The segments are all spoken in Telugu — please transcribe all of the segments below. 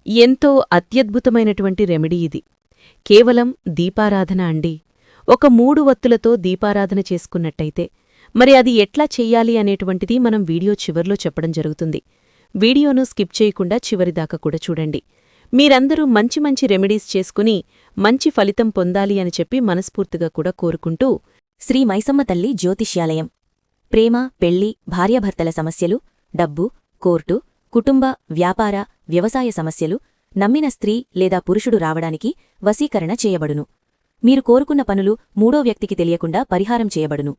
ఎంతో అత్యద్భుతమైనటువంటి రెమెడీ ఇది. కేవలం దీపారాధన అండి. ఒక 3 వత్తులతో దీపారాధన చేసుకున్నట్టయితే మరి అది ఎట్లా చెయ్యాలి అనేటువంటిది మనం వీడియో చివర్లో చెప్పడం జరుగుతుంది. వీడియోను స్కిప్ చేయకుండా చివరిదాకా కూడా చూడండి. మీరందరూ మంచి మంచి రెమెడీస్ చేసుకుని మంచి ఫలితం పొందాలి అని చెప్పి మనస్ఫూర్తిగా కూడా కోరుకుంటూ శ్రీ మైసమ్మ తల్లి జ్యోతిష్యాలయం. ప్రేమ, పెళ్లి, భార్యాభర్తల సమస్యలు, డబ్బు, కోర్టు, కుటుంబ, వ్యాపార, వ్యవసాయ సమస్యలు, నమ్మిన స్త్రీ లేదా పురుషుడు రావడానికి వశీకరణ చేయబడును. మీరు కోరుకున్న పనులు మూడో వ్యక్తికి తెలియకుండా పరిహారం చేయబడును.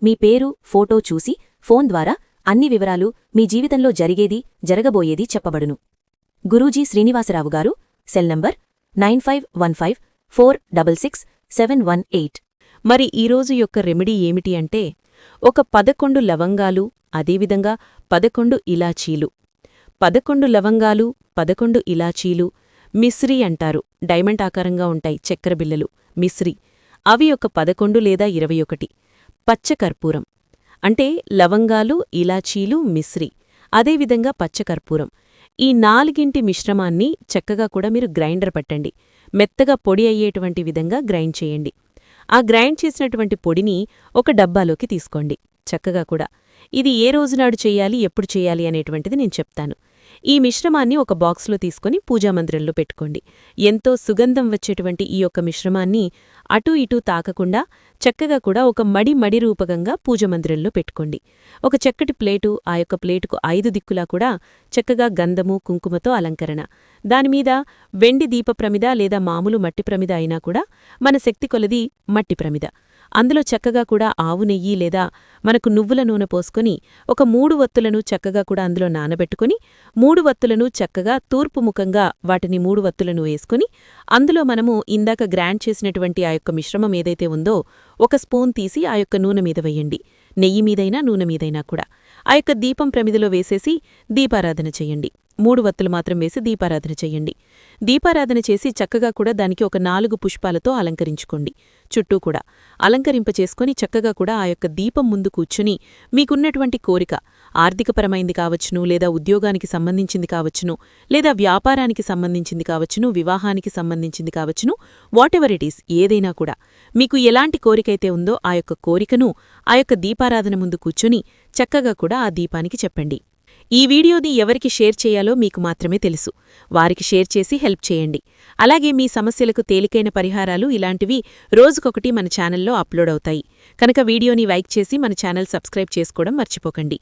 మీ పేరు, ఫోటో చూసి ఫోన్ ద్వారా అన్ని వివరాలు, మీ జీవితంలో జరిగేది, జరగబోయేది చెప్పబడును. గురూజీ శ్రీనివాసరావు గారు. Cell number 9515466718. మరి ఈరోజు యొక్క రెమెడీ ఏమిటి అంటే ఒక 11 లవంగాలు, అదేవిధంగా 11 ఇలాచీలు. 11 లవంగాలు, 11 ఇలాచీలు, మిశ్రీ అంటారు, డైమండ్ ఆకారంగా ఉంటాయి చక్కెర బిళ్ళలు, మిశ్రీ. అవి ఒక 11 లేదా 21. పచ్చకర్పూరం అంటే లవంగాలు, ఇలాచీలు, మిశ్రీ, అదేవిధంగా పచ్చకర్పూరం. ఈ 4ంటి మిశ్రమాన్ని చక్కగా కూడా మీరు గ్రైండర్ పట్టండి. మెత్తగా పొడి అయ్యేటువంటి విధంగా గ్రైండ్ చేయండి. ఆ గ్రైండ్ చేసినటువంటి పొడిని ఒక డబ్బాలోకి తీసుకోండి చక్కగా కూడా. ఇది ఏ రోజునాడు చెయ్యాలి, ఎప్పుడు చెయ్యాలి అనేటువంటిది నేను చెప్తాను. ఈ మిశ్రమాన్ని ఒక బాక్స్లో తీసుకుని పూజామందిరంలో పెట్టుకోండి. ఎంతో సుగంధం వచ్చేటువంటి ఈ యొక్క మిశ్రమాన్ని అటూ ఇటూ తాకకుండా చక్కగా కూడా ఒక మడి రూపకంగా పూజమందిరంలో పెట్టుకోండి. ఒక చక్కటి ప్లేటు, ఆ యొక్క ప్లేటుకు 5 దిక్కులా కూడా చక్కగా గంధము, కుంకుమతో అలంకరణ. దానిమీద వెండి దీపప్రమిద లేదా మామూలు మట్టి ప్రమిద అయినా కూడా మన శక్తి కొలది మట్టి ప్రమిద. అందులో చక్కగా కూడా ఆవు నెయ్యి లేదా మనకు నువ్వుల నూనె పోసుకొని ఒక 3 వత్తులను చక్కగా కూడా అందులో నానబెట్టుకుని 3 వత్తులను చక్కగా తూర్పు ముఖంగా వాటిని 3 వత్తులను వేసుకుని అందులో మనము ఇందాక గ్రైండ్ చేసినటువంటి ఆ యొక్క మిశ్రమం ఏదైతే ఉందో ఒక స్పూన్ తీసి ఆ యొక్క నూనె మీద వెయ్యండి. నెయ్యి మీదైనా నూనె మీదైనా కూడా ఆ యొక్క దీపం ప్రమిదలో వేసేసి దీపారాధన చెయ్యండి. 3 వత్తులు మాత్రం వేసి దీపారాధన చెయ్యండి. దీపారాధన చేసి చక్కగా కూడా దానికి ఒక 4 పుష్పాలతో అలంకరించుకోండి. చుట్టూ కూడా అలంకరింపచేసుకొని చక్కగా కూడా ఆ యొక్క దీపం ముందు కూర్చుని మీకున్నటువంటి కోరిక, ఆర్థికపరమైంది కావచ్చును, లేదా ఉద్యోగానికి సంబంధించింది కావచ్చును, లేదా వ్యాపారానికి సంబంధించింది కావచ్చును, వివాహానికి సంబంధించింది కావచ్చును, వాటెవర్ ఇట్ ఈస్, ఏదైనా కూడా మీకు ఎలాంటి కోరికైతే ఉందో ఆ యొక్క కోరికను ఆ యొక్క దీపారాధన ముందు కూర్చుని చక్కగా కూడా ఆ దీపానికి చెప్పండి. ఈ వీడియోని ఎవరికి షేర్ చేయాలో మీకు మాత్రమే తెలుసు. వారికి షేర్ చేసి హెల్ప్ చేయండి. అలాగే మీ సమస్యలకు తేలికైన పరిహారాలు ఇలాంటివి రోజుకొకటి మన ఛానల్లో అప్లోడ్ అవుతాయి. కనుక వీడియోని లైక్ చేసి మన ఛానల్ సబ్స్క్రైబ్ చేసుకోవడం మర్చిపోకండి.